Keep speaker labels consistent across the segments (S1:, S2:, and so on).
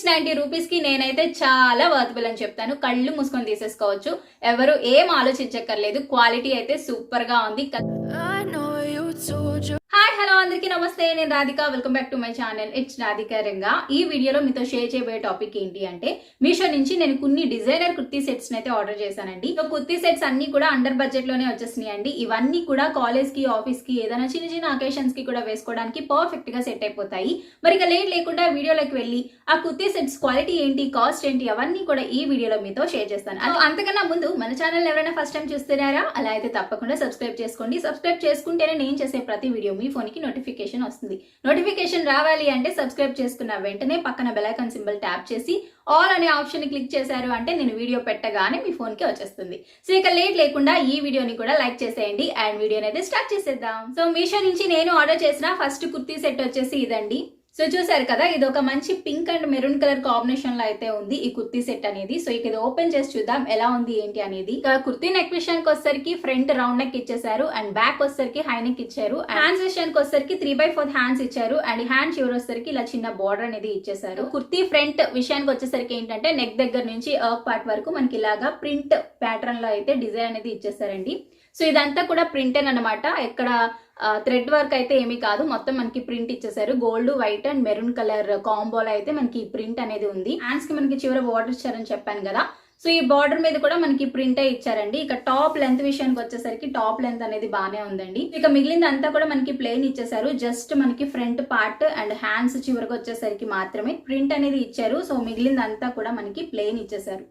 S1: 690 rupees కి నేనైతే చాలా వర్తబుల్ అని చెప్తాను. కళ్ళు మూసుకొని తీసేసుకోవచ్చు, ఎవరు ఏం ఆలోచించక్కర్లేదు. క్వాలిటీ అయితే సూపర్ గా ఉంది. హాయ్ హలో అందరికీ నమస్తే, నేను Radhika. Welcome back to my channel. It's Radhika Ranga. ఈ వీడియోలో మీతో షేర్ చేయబోయే టాపిక్ ఏంటి అంటే, మీషో నుంచి నేను కొన్ని డిజైనర్ కుర్తీ సెట్స్ అయితే ఆర్డర్ చేశానండి. సో కుర్తీ సెట్స్ అన్ని కూడా అండర్ బడ్జెట్ లోనే వచ్చేసినాయి అండి. ఇవన్నీ కూడా కాలేజ్ కి, ఆఫీస్ కి, ఏదైనా చిన్న చిన్న అకేషన్స్ కి కూడా వేసుకోవడానికి పర్ఫెక్ట్ గా సెట్ అయిపోతాయి. మరి ఇక లేట్ లేకుండా వీడియోలోకి వెళ్ళి ఆ కుర్తీ సెట్స్ క్వాలిటీ ఏంటి, కాస్ట్ ఏంటి, అవన్నీ కూడా ఈ వీడియోలో మీతో షేర్ చేస్తాను. అంతకన్నా ముందు మన ఛానల్ ఎవరైనా ఫస్ట్ టైం చూస్తున్నారా, అలా అయితే తప్పకుండా సబ్స్క్రైబ్ చేసుకోండి. సబ్స్క్రైబ్ చేసుకుంటేనే నేను చేసే ప్రతి వీడియో మీ ఫోన్ కి నోటిఫికేషన్ వస్తుంది. నోటిఫికేషన్ రావాలి అంటే సబ్స్క్రైబ్ చేసుకున్న వెంటనే పక్కన బెల్ ఐకాన్ సింబల్ ట్యాప్ చేసి ఆల్ అనే ఆప్షన్ ని క్లిక్ చేశారు అంటే నేను వీడియో పెట్టగానే మీ ఫోన్ కి వచ్చేస్తుంది. సో ఇక లేట్ లేకుండా ఈ వీడియోని కూడా లైక్ చేసేయండి అండ్ వీడియోని అయితే స్టార్ట్ చేసేద్దాం. సో మీషో నుంచి నేను ఆర్డర్ చేసిన ఫస్ట్ కుర్తీ సెట్ వచ్చేసి ఇదండి. సో చూసారు కదా, ఇది ఒక మంచి pink and maroon colour combination లో అయితే ఉంది ఈ కుర్తీ సెట్ అనేది. సో ఇక ఇది ఓపెన్ చేసి చూద్దాం ఎలా ఉంది ఏంటి అనేది. కుర్తీ నెక్ విషయానికి వచ్చేసరికి ఫ్రంట్ రౌండ్ నెక్ ఇచ్చేసారు అండ్ బ్యాక్ వచ్చేసరికి హై నెక్ ఇచ్చారు. హ్యాండ్స్ విషయానికి వచ్చేసరికి 3/4 హ్యాండ్స్ ఇచ్చారు అండ్ హ్యాండ్ చివరి వచ్చేసరికి ఇలా చిన్న బార్డర్ అనేది ఇచ్చేసారు. కుర్తీ ఫ్రంట్ విషయానికి వచ్చేసరికి ఏంటంటే నెక్ దగ్గర నుంచి అర్క్ పార్ట్ వరకు మనకి ఇలాగా ప్రింట్ ప్యాటర్న్ లో అయితే డిజైన్ అనేది ఇచ్చేసారండి. సో ఇదంతా కూడా ప్రింట్ అనమాట, ఎక్కడ థ్రెడ్ వర్క్ అయితే ఏమీ కాదు, మొత్తం మనకి ప్రింట్ ఇచ్చేసారు. Gold, white and maroon colour కాంబోలో అయితే మనకి ప్రింట్ అనేది ఉంది. హ్యాండ్స్ కి మనకి చివర బార్డర్ ఇచ్చారని చెప్పాను కదా, సో ఈ బార్డర్ మీద కూడా మనకి ప్రింటే ఇచ్చారండి. ఇక టాప్ లెంత్ విషయానికి వచ్చేసరికి టాప్ లెంత్ అనేది బాగానే ఉందండి. ఇక మిగిలింది అంతా కూడా మనకి ప్లెయిన్ ఇచ్చేసారు. జస్ట్ మనకి ఫ్రంట్ పార్ట్ అండ్ హ్యాండ్స్ చివరికి వచ్చేసరికి మాత్రమే ప్రింట్ అనేది ఇచ్చారు. సో మిగిలింది అంతా కూడా మనకి ప్లెయిన్ ఇచ్చేసారు.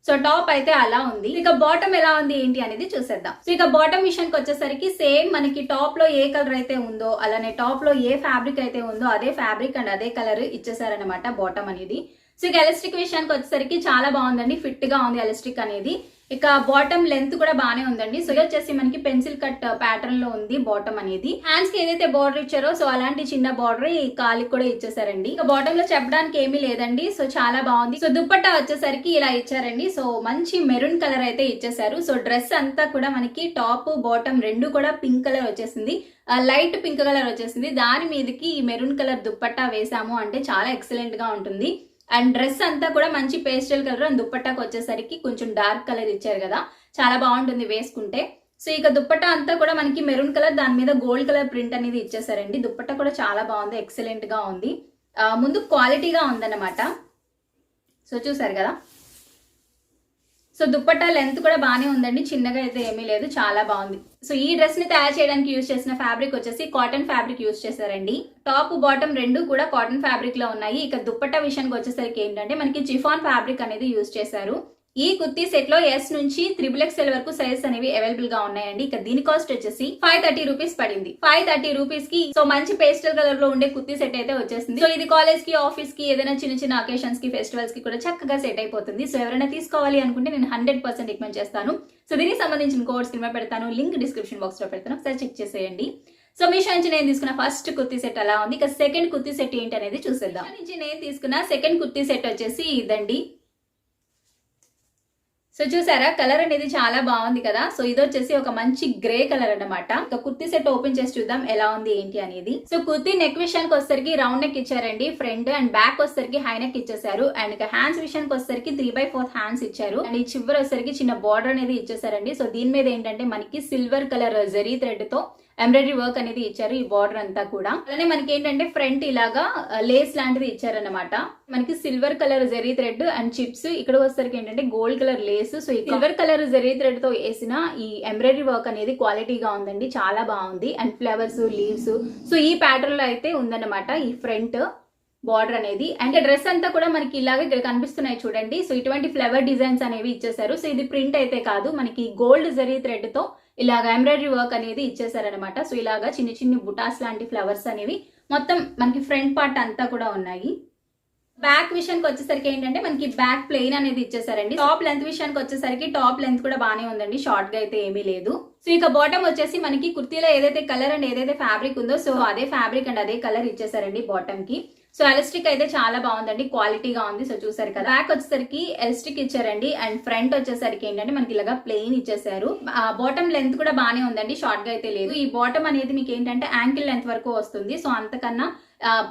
S1: సో టాప్ అయితే అలా ఉంది. ఇక బాటమ్ ఎలా ఉంది ఏంటి అనేది చూసేద్దాం. సో ఇక బాటమ్ విషయానికి వచ్చేసరికి సేమ్ మనకి టాప్ లో ఏ కలర్ అయితే ఉందో అలానే టాప్ లో ఏ ఫ్యాబ్రిక్ అయితే ఉందో అదే ఫ్యాబ్రిక్ అండ్ అదే కలర్ ఇచ్చేసారనమాట బాటమ్ అనేది. సో ఇక ఎలాస్టిక్ విషయానికి వచ్చేసరికి చాలా బాగుందండి, ఫిట్ గా ఉంది ఎలాస్టిక్ అనేది. ఇక బాటమ్ లెంత్ కూడా బాగానే ఉందండి. సో ఇది వచ్చేసి మనకి పెన్సిల్ కట్ ప్యాటర్న్ లో ఉంది బాటమ్ అనేది. హ్యాండ్స్ కి ఏదైతే బార్డర్ ఇచ్చారో సో అలాంటి చిన్న బార్డర్ ఈ కాలికి కూడా ఇచ్చేసారండి. ఇక బాటమ్ లో చెప్పడానికి ఏమీ లేదండి. సో చాలా బాగుంది. సో దుప్పట్టా వచ్చేసరికి ఇలా ఇచ్చారండి. సో మంచి మెరూన్ కలర్ అయితే ఇచ్చేసారు. సో డ్రెస్ అంతా కూడా మనకి టాప్ బాటమ్ రెండు కూడా పింక్ కలర్ వచ్చేసింది, లైట్ పింక్ కలర్ వచ్చేసింది. దాని మీదకి ఈ మెరూన్ కలర్ దుప్పట్టా వేసాము అంటే చాలా ఎక్సలెంట్ గా ఉంటుంది. అండ్ డ్రెస్ అంతా కూడా మంచి పేస్టల్ కలర్ అండ్ దుప్పట్టాకు వచ్చేసరికి కొంచెం డార్క్ కలర్ ఇచ్చారు కదా, చాలా బాగుంటుంది వేసుకుంటే. సో ఇక దుప్పట్టా అంతా కూడా మనకి మెరూన్ కలర్, దాని మీద గోల్డ్ కలర్ ప్రింట్ అనేది ఇచ్చేసారండి. దుప్పట్టా కూడా చాలా బాగుంది, ఎక్సలెంట్ గా ఉంది, ముందు క్వాలిటీగా ఉందన్నమాట. సో చూసారు కదా, సో దుప్పట్టా లెంత్ కూడా బాగానే ఉందండి, చిన్నగా అయితే ఏమీ లేదు, చాలా బాగుంది. సో ఈ డ్రెస్ ని తయారు చేయడానికి యూజ్ చేసిన ఫ్యాబ్రిక్ వచ్చేసి కాటన్ ఫ్యాబ్రిక్ యూజ్ చేశారండి. టాప్ బాటమ్ రెండు కూడా కాటన్ ఫ్యాబ్రిక్ లో ఉన్నాయి. ఇక దుప్పట్టా విషయానికి వచ్చేసరికి ఏంటంటే మనకి చిఫాన్ ఫ్యాబ్రిక్ అనేది యూజ్ చేశారు. ఈ కుర్తీ సెట్ లో S నుంచి XXL వరకు సైజెస్ అనేవి అవైలబుల్ గా ఉన్నాయండి. ఇక దీని కాస్ట్ వచ్చేసి 530 రూపీస్ పడింది. 530 రూపీస్ కి సో మంచి పేస్టల్ కలర్ లో ఉండే కుర్తీ సెట్ అయితే వచ్చేసింది. సో ఇది కాలేజ్ కి, ఆఫీస్ కి, ఏదైనా చిన్న చిన్న అకేషన్స్ కి, ఫెస్టివల్స్ కి కూడా చక్కగా సెట్ అయిపోతుంది. సో ఎవరైనా తీసుకోవాలి అనుకుంటే నేను 100% రికమెండ్ చేస్తాను. సో దీనికి సంబంధించిన కోడ్స్ కింద పెడతాను, లింక్ డిస్క్రిప్షన్ బాక్స్ లో పెడతాను, ఒకసారి చెక్ చేసేయండి. సో మీషో నుంచి నేను తీసుకున్న ఫస్ట్ కుర్తీ సెట్ అలా ఉంది. ఇక సెకండ్ కుర్తీ సెట్ ఏంటి అనేది చూసేద్దాం. నుంచి నేను తీసుకున్న సెకండ్ కుర్తీ సెట్ వచ్చేసి ఇదండి. సో చూసారా, కలర్ అనేది చాలా బాగుంది కదా. సో ఇది వచ్చేసి ఒక మంచి గ్రే కలర్ అన్నమాట. ఇక కుర్తీ సెట్ ఓపెన్ చేసి చూద్దాం ఎలా ఉంది ఏంటి అనేది. సో కుర్తీ నెక్ విషయానికి వచ్చేసరికి రౌండ్ నెక్ ఇచ్చారండి. ఫ్రంట్ అండ్ బ్యాక్ వచ్చేసరికి హై నెక్ ఇచ్చేసారు. అండ్ ఇక హ్యాండ్స్ విషయానికి వచ్చేసరికి 3/4 హ్యాండ్స్ ఇచ్చారు. అండ్ ఈ చివరి వచ్చేసరికి చిన్న బార్డర్ అనేది ఇచ్చేసారండి. సో దీని మీద ఏంటంటే మనకి సిల్వర్ కలర్ జరీ థ్రెడ్ తో ఎంబ్రాయిడరీ వర్క్ అనేది ఇచ్చారు ఈ బార్డర్ అంతా కూడా. అలానే మనకి ఏంటంటే ఫ్రంట్ ఇలాగా లేస్ లాంటిది ఇచ్చారన్నమాట. మనకి silver colour zari thread and chips, ఇక్కడ వచ్చేసరికి ఏంటంటే గోల్డ్ కలర్ లేస్. సో ఈ సిల్వర్ కలర్ జరీ థ్రెడ్ తో వేసిన ఈ ఎంబ్రాయిడరీ వర్క్ అనేది క్వాలిటీగా ఉందండి, చాలా బాగుంది. అండ్ ఫ్లవర్స్, లీవ్స్, సో ఈ ప్యాటర్న్ లో అయితే ఉందన్నమాట ఈ ఫ్రంట్ బార్డర్ అనేది. అండ్ డ్రెస్ అంతా కూడా మనకి ఇలాగే ఇక్కడ కనిపిస్తున్నాయి చూడండి. సో ఇటువంటి ఫ్లవర్ డిజైన్స్ అనేవి ఇచ్చేసారు. సో ఇది ప్రింట్ అయితే కాదు, మనకి గోల్డ్ జరీ థ్రెడ్ తో ఇలాగ ఎంబ్రాయిడరీ వర్క్ అనేది ఇచ్చేసారనమాట. సో ఇలాగా చిన్న చిన్న బుటాస్ లాంటి ఫ్లవర్స్ అనేవి మొత్తం మనకి ఫ్రంట్ పార్ట్ అంతా కూడా ఉన్నాయి. బ్యాక్ విషయానికి వచ్చేసరికి ఏంటంటే మనకి బ్యాక్ ప్లెయిన్ అనేది ఇచ్చేసారండి. టాప్ లెంత్ విషయానికి వచ్చేసరికి టాప్ లెంత్ కూడా బాగానే ఉందండి, షార్ట్ గా అయితే ఏమీ లేదు. సో ఇక బాటమ్ వచ్చేసి మనకి కుర్తీలో ఏదైతే కలర్ అండ్ ఏదైతే ఫ్యాబ్రిక్ ఉందో సో అదే ఫ్యాబ్రిక్ అండ్ అదే కలర్ ఇచ్చేసారండి బాటమ్ కి. సో ఎలాస్టిక్ అయితే చాలా బాగుందండి, క్వాలిటీగా ఉంది. సో చూసారు కదా, బ్యాక్ వచ్చేసరికి ఎలాస్టిక్ ఇచ్చారండి అండ్ ఫ్రంట్ వచ్చేసరికి ఏంటంటే మనకి ఇలాగా ప్లెయిన్ ఇచ్చేసారు. బాటమ్ లెంత్ కూడా బాగానే ఉందండి, షార్ట్ గా అయితే లేదు. ఈ బాటమ్ అనేది మీకు ఏంటంటే యాంకిల్ లెంత్ వరకు వస్తుంది. సో అంతకన్నా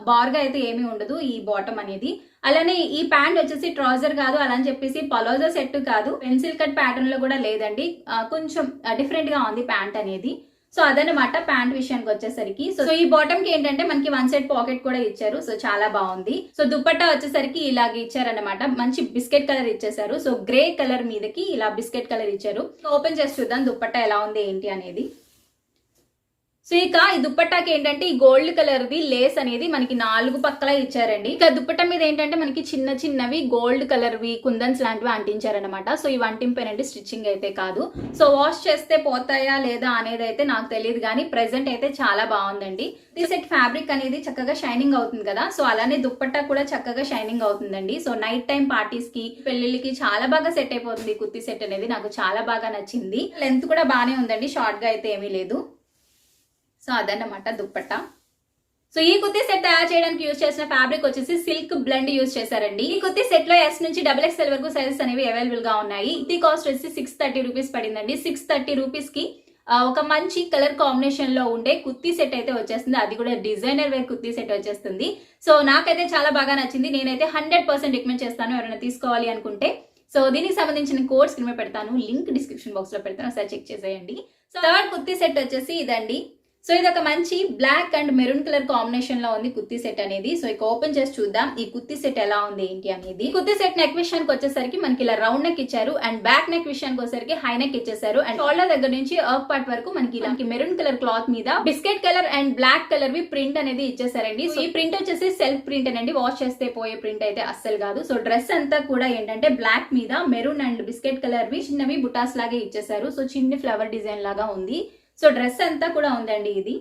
S1: బార్గా అయితే ఏమీ ఉండదు ఈ బాటమ్ అనేది. అలానే ఈ ప్యాంట్ వచ్చేసి ట్రౌజర్ కాదు, అలా అని చెప్పేసి పలోజా సెట్ కాదు, పెన్సిల్ కట్ ప్యాటర్న్ లో కూడా లేదండి. కొంచెం డిఫరెంట్ గా ఉంది ప్యాంట్ అనేది. సో అదనమాట ప్యాంట్ విషయానికి వచ్చేసరికి. సో ఈ బాటమ్ కి ఏంటంటే మనకి వన్ సైడ్ పాకెట్ కూడా ఇచ్చారు. సో చాలా బాగుంది. సో దుపట్టా వచ్చేసరికి ఇలాగ ఇచ్చారనమాట. మంచి బిస్కెట్ కలర్ ఇచ్చేసారు. సో గ్రే కలర్ మీదకి ఇలా బిస్కెట్ కలర్ ఇచ్చారు. ఓపెన్ చేసి చూద్దాం దుపట్టా ఎలా ఉంది ఏంటి అనేది. సో ఇక ఈ దుప్పట్టాకి ఏంటంటే ఈ గోల్డ్ కలర్ ది లేస్ అనేది మనకి 4 పక్కల ఇచ్చారండి. ఇక దుప్పట్టా మీద ఏంటంటే మనకి చిన్న చిన్నవి గోల్డ్ కలర్ వి కుందన్స్ లాంటివి అంటించారనమాట. సో ఇవి అంటింపేనండి, స్టిచ్చింగ్ అయితే కాదు. సో వాష్ చేస్తే పోతాయా లేదా అనేది అయితే నాకు తెలియదు, కానీ ప్రెసెంట్ అయితే చాలా బాగుందండి. ఈ సెట్ ఫ్యాబ్రిక్ అనేది చక్కగా షైనింగ్ అవుతుంది కదా, సో అలానే దుప్పట్టా కూడా చక్కగా షైనింగ్ అవుతుందండి. సో నైట్ టైం పార్టీస్ కి పెళ్లిళ్ళకి చాలా బాగా సెట్ అయిపోతుంది కుర్తీ సెట్ అనేది. నాకు చాలా బాగా నచ్చింది. లెంత్ కూడా బాగానే ఉందండి, షార్ట్ గా అయితే ఏమీ లేదు. సో అదన్నమాట దుప్పట్టా. సో ఈ కుర్తీ సెట్ తయారు చేయడానికి యూజ్ చేసిన ఫ్యాబ్రిక్ వచ్చేసి సిల్క్ బ్లెండ్ యూజ్ చేశారండి. ఈ కుర్తీ సెట్ లో S నుంచి XXL వరకు సైజెస్ అనేవి అవైలబుల్ గా ఉన్నాయి. ఇది కాస్ట్ వచ్చి 630 రూపీస్ పడిందండి. 630 రూపీస్ కి ఒక మంచి కలర్ కాంబినేషన్ లో ఉండే కుర్తీ సెట్ అయితే వచ్చేస్తుంది. అది కూడా డిజైనర్ వేర్ కుర్తీ సెట్ వచ్చేస్తుంది. సో నాకైతే చాలా బాగా నచ్చింది. నేనైతే 100% రికమెండ్ చేస్తాను ఎవరైనా తీసుకోవాలి అనుకుంటే. సో దీనికి సంబంధించిన కోడ్ స్క్రీన్ మీద పెడతాను, లింక్ డిస్క్రిప్షన్ బాక్స్ లో పెడతాను, ఒకసారి చెక్ చేసేయండి. సో థర్డ్ కుర్తీ సెట్ వచ్చేసి ఇదండి. సో ఇది ఒక మంచి black and maroon colour combination లో ఉంది కుర్తీ సెట్ అనేది. సో ఇక ఓపెన్ చేసి చూద్దాం ఈ కుర్తీ సెట్ ఎలా ఉంది ఏంటి అనేది. కుర్తీ సెట్ నెక్ విషయానికి వచ్చేసరికి మనకి ఇలా రౌండ్ నెక్ ఇచ్చారు, అండ్ బ్యాక్ నెక్ విషయానికి వచ్చేసరికి హై నెక్ ఇచ్చేసారు. అండ్ షోల్డర్ దగ్గర నుంచి అప్ పార్ట్ వరకు మనకి మెరూన్ కలర్ క్లాత్ మీద biscuit colour and black colour V print అనేది ఇచ్చేసారండి. సో ఈ ప్రింట్ వచ్చేసి సెల్ఫ్ ప్రింట్ అండి, వాష్ చేస్తే పోయే ప్రింట్ అయితే అస్సలు కాదు. సో డ్రెస్ అంతా కూడా ఏంటంటే బ్లాక్ మీద మెరూన్ అండ్ బిస్కెట్ కలర్ వి చిన్నవి బుటాస్ లాగే ఇచ్చేసారు. సో చిన్న ఫ్లవర్ డిజైన్ లాగా ఉంది. సో డ్రెస్ అంతా కూడా ఉందండి ఇది.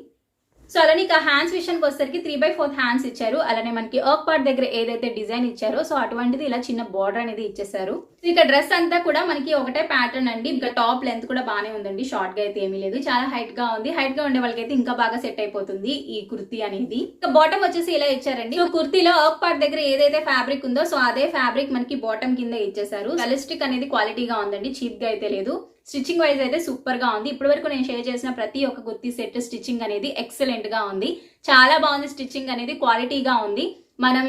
S1: సో అలానే ఇక హ్యాండ్స్ విషయానికి వచ్చేసరికి 3/4 హ్యాండ్స్ ఇచ్చారు. అలానే మనకి వర్క్ పార్ట్ దగ్గర ఏదైతే డిజైన్ ఇచ్చారో సో అటువంటిది ఇలా చిన్న బార్డర్ అనేది ఇచ్చేసారు. ఇక డ్రెస్ అంతా కూడా మనకి ఒకటే ప్యాటర్న్ అండి. ఇంకా టాప్ లెంత్ కూడా బాగానే ఉందండి, షార్ట్ గా అయితే ఏమీ లేదు. చాలా హైట్ గా ఉంది. హైట్ గా ఉండే వాళ్ళకైతే ఇంకా బాగా సెట్ అయిపోతుంది ఈ కుర్తీ అనేది. ఇక బాటమ్ వచ్చేసి ఇలా ఇచ్చారండి. సో కుర్తీలో వర్క్ పార్ట్ దగ్గర ఏదైతే ఫ్యాబ్రిక్ ఉందో సో అదే ఫ్యాబ్రిక్ మనకి బాటమ్ కింద ఇచ్చేసారు. ఎలాస్టిక్ అనేది క్వాలిటీగా ఉందండి, చీప్ గా అయితే లేదు. స్టిచ్చింగ్ వైజ్ అయితే సూపర్ గా ఉంది. ఇప్పటి వరకు నేను షేర్ చేసిన ప్రతి ఒక్క కుర్తీ సెట్ స్టిచ్చింగ్ అనేది ఎక్సలెంట్ గా ఉంది. చాలా బాగుంది. స్టిచ్చింగ్ అనేది క్వాలిటీగా ఉంది. మనం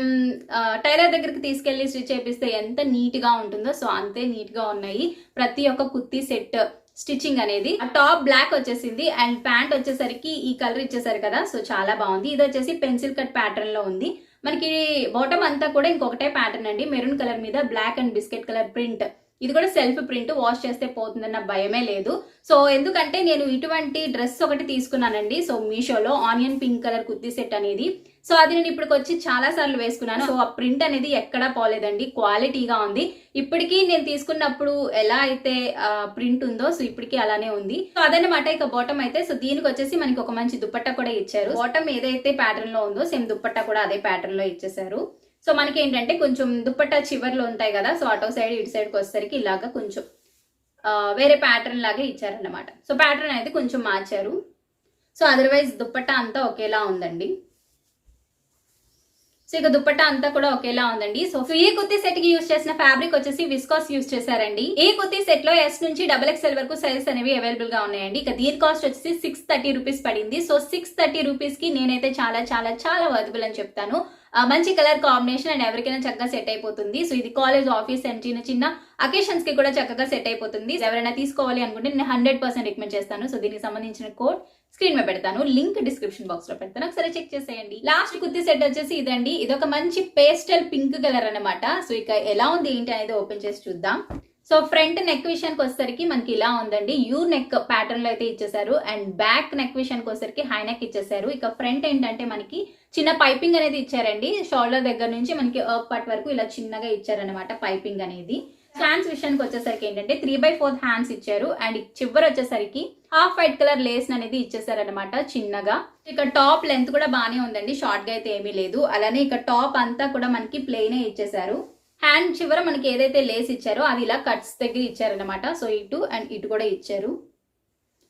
S1: టైలర్ దగ్గరికి తీసుకెళ్లి స్టిచ్ చేపిస్తే ఎంత నీట్ గా ఉంటుందో సో అంతే నీట్ గా ఉన్నాయి ప్రతి ఒక్క కుర్తీ సెట్ స్టిచ్చింగ్ అనేది. టాప్ బ్లాక్ వచ్చేసింది అండ్ ప్యాంట్ వచ్చేసరికి ఈ కలర్ ఇచ్చేసారు కదా, సో చాలా బాగుంది. ఇది వచ్చేసి పెన్సిల్ కట్ ప్యాటర్న్ లో ఉంది. మనకి బాటమ్ అంతా కూడా ఇంకొకటే ప్యాటర్న్ అండి, మెరూన్ కలర్ మీద black and biscuit colour print. ఇది కూడా సెల్ఫ్ ప్రింట్, వాష్ చేస్తే పోతుందన్న భయమే లేదు. సో ఎందుకంటే నేను ఇటువంటి డ్రెస్ ఒకటి తీసుకున్నానండి. సో మీషోలో onion pink colour kurti set అనేది. సో అది నేను ఇప్పటికి వచ్చి చాలా సార్లు వేసుకున్నాను. సో ఆ ప్రింట్ అనేది ఎక్కడా పోలేదండి, క్వాలిటీగా ఉంది. ఇప్పటికీ నేను తీసుకున్నప్పుడు ఎలా అయితే ప్రింట్ ఉందో సో ఇప్పటికీ అలానే ఉంది. సో అదనమాట ఇక బాటమ్ అయితే. సో దీనికి వచ్చేసి మనకి ఒక మంచి దుపట్టా కూడా ఇచ్చారు. బాటమ్ ఏదైతే ప్యాటర్న్ లో ఉందో సేమ్ దుపట్టా కూడా అదే ప్యాటర్న్ లో ఇచ్చేసారు. సో మనకి ఏంటంటే కొంచెం దుపట్టా చివర్లు ఉంటాయి కదా, సో అటో సైడ్ ఇటు సైడ్కి వచ్చేసరికి ఇలాగా కొంచెం వేరే ప్యాటర్న్ లాగా ఇచ్చారన్నమాట. సో ప్యాటర్న్ అయితే కొంచెం మార్చారు. సో అదర్వైజ్ దుపట్టా అంతా ఒకేలా ఉందండి. సో ఇక దుపట్టా అంతా కూడా ఒకేలా ఉందండి. సో ఈ కుర్తీ సెట్ కి యూజ్ చేసిన ఫ్యాబ్రిక్ వచ్చేసి విస్కాస్ యూజ్ చేశారండి. ఈ కుర్తీ సెట్ లో S నుంచి XXL వరకు సైజెస్ అనేవి అవైలబుల్ గా ఉన్నాయండి. ఇక దీని కాస్ట్ వచ్చేసి 630 రూపీస్ పడింది. సో 630 రూపీస్ కి నేనైతే చాలా చాలా చాలా వర్తబుల్ అని చెప్తాను. మంచి కలర్ కాంబినేషన్ అండ్ ఎవరికైనా చక్కగా సెట్ అయిపోతుంది. సో ఇది కాలేజ్, ఆఫీస్ అండ్ చిన్న చిన్న అకేషన్స్ కి కూడా చక్కగా సెట్ అయిపోతుంది. ఎవరైనా తీసుకోవాలి అనుకుంటే నేను 100% రికమెండ్ చేస్తాను. సో దీనికి సంబంధించిన కోడ్ స్క్రీన్ మీద పెడతాను, లింక్ డిస్క్రిప్షన్ బాక్స్ లో పెడతాను, ఒకసారి చెక్ చేసేయండి. లాస్ట్ కుర్తీ సెట్ వచ్చేసి ఇదండి. ఇది ఒక మంచి పేస్టల్ పింక్ కలర్ అన్నమాట. సో ఇక ఎలా ఉంది ఏంటి అనేది ఓపెన్ చేసి చూద్దాం. సో ఫ్రంట్ నెక్ విషయానికి వచ్చేసరికి మనకి ఇలా ఉందండి, యూ నెక్ ప్యాటర్న్ లో అయితే ఇచ్చేసారు. అండ్ బ్యాక్ నెక్ విషయానికి వచ్చేసరికి హై నెక్ ఇచ్చేసారు. ఇక ఫ్రంట్ ఏంటంటే మనకి చిన్న పైపింగ్ అనేది ఇచ్చారండి. షోల్డర్ దగ్గర నుంచి మనకి అప్ పార్ట్ వరకు ఇలా చిన్నగా ఇచ్చారనమాట పైపింగ్ అనేది. హ్యాండ్స్ విషయానికి వచ్చేసరికి ఏంటంటే 3/4 హ్యాండ్స్ ఇచ్చారు. అండ్ చివరి వచ్చేసరికి హాఫ్ వైట్ కలర్ లేస్ అనేది ఇచ్చేసారనమాట చిన్నగా. ఇక టాప్ లెంత్ కూడా బాగానే ఉందండి, షార్ట్ గా అయితే ఏమీ లేదు. అలానే ఇక టాప్ అంతా కూడా మనకి ప్లెయిన్ ఇచ్చేసారు. హ్యాండ్ చివర మనకి ఏదైతే లేస్ ఇచ్చారో అది ఇలా కట్స్ దగ్గర ఇచ్చారనమాట. సో ఇటు అండ్ ఇటు కూడా ఇచ్చారు.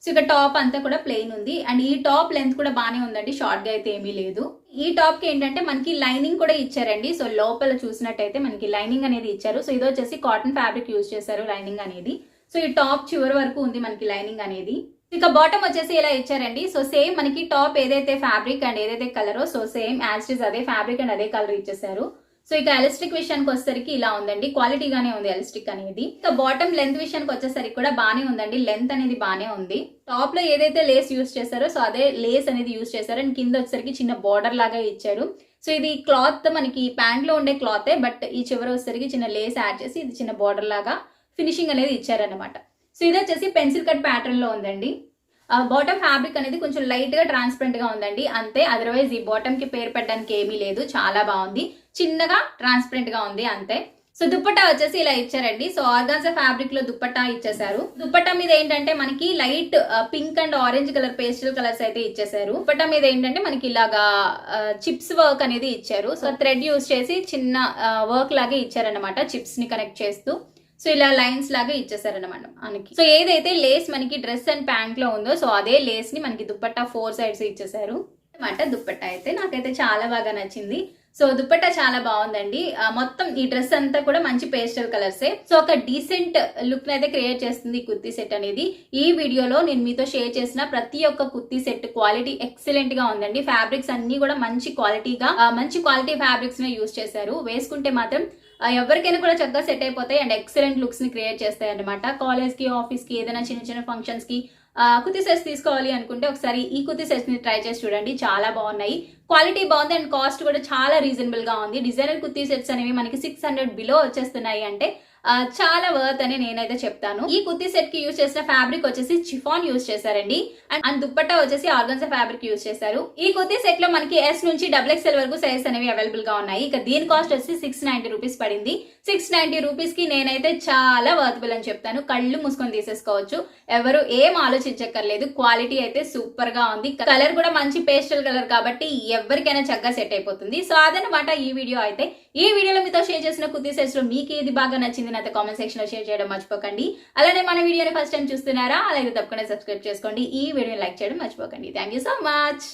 S1: సో ఇక టాప్ అంతా కూడా ప్లెయిన్ ఉంది. అండ్ ఈ టాప్ లెంత్ కూడా బాగానే ఉందండి, షార్ట్ గా అయితే ఏమీ లేదు. ఈ టాప్ కి ఏంటంటే మనకి లైనింగ్ కూడా ఇచ్చారండి. సో లోపల చూసినట్టయితే మనకి లైనింగ్ అనేది ఇచ్చారు. సో ఇది వచ్చేసి కాటన్ ఫ్యాబ్రిక్ యూజ్ చేశారు లైనింగ్ అనేది. సో ఈ టాప్ చివరి వరకు ఉంది మనకి లైనింగ్ అనేది. ఇక బాటమ్ వచ్చేసి ఇలా ఇచ్చారండి. సో సేమ్ మనకి టాప్ ఏదైతే ఫ్యాబ్రిక్ అండ్ ఏదైతే కలరో so same as it is అదే ఫ్యాబ్రిక్ అండ్ అదే కలర్ ఇచ్చేసారు. సో ఇక ఎలాస్టిక్ విషయానికి వచ్చేసరికి ఇలా ఉందండి, క్వాలిటీగానే ఉంది ఎలాస్టిక్ అనేది. ఇక బాటమ్ లెంత్ విషయానికి వచ్చేసరికి కూడా బానే ఉందండి, లెంత్ అనేది బానే ఉంది. టాప్ లో ఏదైతే లేస్ యూస్ చేశారో సో అదే లేస్ అనేది యూస్ చేశారు అండ్ కింద వచ్చేసరికి చిన్న బార్డర్ లాగా ఇచ్చారు. సో ఇది క్లాత్ మనకి ప్యాంట్ లో ఉండే క్లాతే, బట్ ఈ చివర వచ్చేసరికి చిన్న లేస్ యాడ్ చేసి ఇది చిన్న బార్డర్ లాగా ఫినిషింగ్ అనేది ఇచ్చారనమాట. సో ఇది వచ్చేసి పెన్సిల్ కట్ ప్యాటర్న్ లో ఉందండి. బాటమ్ ఫ్యాబ్రిక్ అనేది కొంచెం లైట్ గా ట్రాన్స్పరెంట్ గా ఉందండి అంతే, అదర్వైజ్ ఈ బాటమ్ కి పేరు పెట్టడానికి ఏమీ లేదు, చాలా బాగుంది, చిన్నగా ట్రాన్స్పరెంట్ గా ఉంది అంతే. సో దుప్పట్టా వచ్చేసి ఇలా ఇచ్చారండి. సో ఆర్గాన్జా ఫ్యాబ్రిక్ లో దుప్పట్టా ఇచ్చేసారు. దుప్పట్టా మీద ఏంటంటే మనకి light pink and orange colour pastel colours అయితే ఇచ్చేసారు. దుప్పట్టా మీద ఏంటంటే మనకి ఇలాగా చిప్స్ వర్క్ అనేది ఇచ్చారు. సో థ్రెడ్ యూస్ చేసి చిన్న వర్క్ లాగా ఇచ్చారనమాట, చిప్స్ ని కనెక్ట్ చేస్తూ. సో ఇలా లైన్స్ లాగా ఇచ్చేసారనమాట మనకి. సో ఏదైతే లేస్ మనకి డ్రెస్ అండ్ ప్యాంట్ లో ఉందో సో అదే లేస్ ని మనకి దుప్పట్టా 4 సైడ్స్ ఇచ్చేసారు అనమాట. దుప్పట్టా అయితే నాకైతే చాలా బాగా నచ్చింది. సో దుప్పట్టా చాలా బాగుందండి. మొత్తం ఈ డ్రెస్ అంతా కూడా మంచి పేస్టల్ కలర్సే. సో ఒక డీసెంట్ లుక్ అయితే క్రియేట్ చేస్తుంది ఈ కుర్తీ సెట్ అనేది. ఈ వీడియోలో నేను మీతో షేర్ చేసిన ప్రతి ఒక్క కుర్తీ సెట్ క్వాలిటీ ఎక్సలెంట్ గా ఉందండి. ఫ్యాబ్రిక్స్ అన్ని కూడా మంచి క్వాలిటీ ఫ్యాబ్రిక్స్ నే యూస్ చేశారు. వేసుకుంటే మాత్రం ఎవరికైనా కూడా చక్కగా సెట్ అయిపోతాయి అండ్ ఎక్సలెంట్ లుక్స్ ని క్రియేట్ చేస్తాయి అనమాట. కాలేజ్ కి, ఆఫీస్ కి, ఏదైనా చిన్న చిన్న ఫంక్షన్స్ కి కుర్తీ సెట్స్ తీసుకోవాలి అనుకుంటే ఒకసారి ఈ కుర్తీ సెట్స్ ని ట్రై చేసి చూడండి, చాలా బాగున్నాయి, క్వాలిటీ బాగుంది అండ్ కాస్ట్ కూడా చాలా రీజనబుల్ గా ఉంది. డిజైనర్ కుర్తీ సెట్స్ అనేవి మనకి 600 బిలో వచ్చేస్తున్నాయి అంటే చాలా వర్త్ అని నేనైతే చెప్తాను. ఈ కుర్తీ సెట్ కి యూజ్ చేసిన ఫ్యాబ్రిక్ వచ్చేసి చిఫాన్ యూజ్ చేశారండి అండ్ దుప్పట్టా వచ్చేసి ఆర్గాన్జా ఫ్యాబ్రిక్ యూజ్ చేశారు. ఈ కుర్తీ సెట్ లో మనకి ఎస్ నుంచి XXL వరకు సైజ్ అనేవి అవైలబుల్ గా ఉన్నాయి. ఇక దీని కాస్ట్ వచ్చి 690 రూపీస్ పడింది. 690 రూపీస్ కి నేనైతే చాలా వర్తబుల్ అని చెప్తాను, కళ్ళు మూసుకొని తీసేసుకోవచ్చు, ఎవరు ఏం ఆలోచించక్కర్లేదు. క్వాలిటీ అయితే సూపర్ గా ఉంది, కలర్ కూడా మంచి పేస్టల్ కలర్ కాబట్టి ఎవరికైనా చక్కగా సెట్ అయిపోతుంది. సో అదనమాట ఈ వీడియో అయితే. ఈ వీడియోలో మీతో షేర్ చేసిన కుర్తీ సెట్స్ లో మీకు ఏది బాగా నచ్చింది నాతో కామెంట్ సెక్షన్ లో షేర్ చేయడం మర్చిపోకండి. అలానే మన వీడియోని ఫస్ట్ టైం చూస్తున్నారా, అలాగే తప్పకుండా సబ్స్క్రైబ్ చేసుకోండి. ఈ వీడియోని లైక్ చేయడం మర్చిపోకండి. Thank you so much.